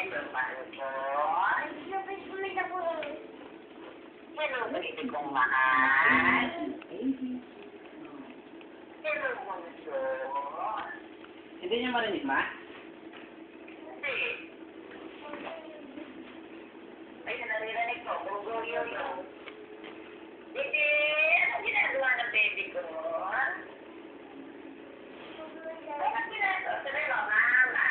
Sino mahal ko? Sino pwede kong mahal? Sino bunso? Hindi niya marinig, ma? Hindi. Ay, naririnig ko. Guguyo yun. Hindi. Ano ginagawa ng baby ko? Ano ginagawa? Sabi mo, mama.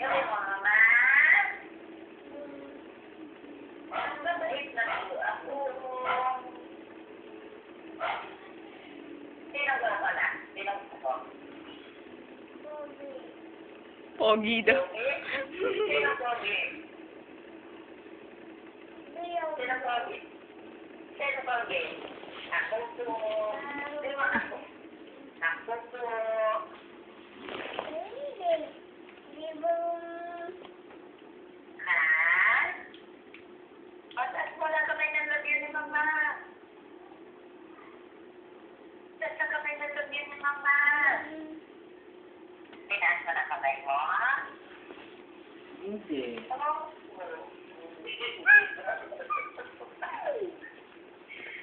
Sabi mo, mama. Ang babait na po ako. Sino ba pala? Sino ko? Pogi daw. Sino pogi? Sino pogi? Sino pogi? Ako po. Sino ako? Ako po. Ha? Patas mo lang kamay ng lagyan ni mama. Patas na kamay ng lagyan ni mama. Tinaas mo na kamay mo? Hindi.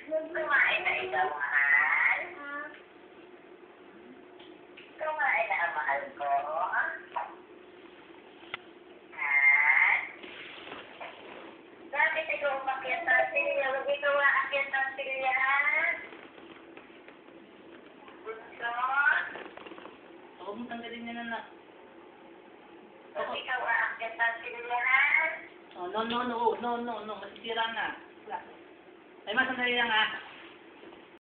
Kumain na ikaw, mahal? Kumain na ang mahal ko? Ha? Bakit ikaw umakyat ng silya? Huwag ikaw aakyat ng silya. Gusto? Huwag mo tanggalin yan, anak. Huwag ikaw aakyat ng silya. Oh, no. Masisira na. Ay, ma, sandali lang, ha?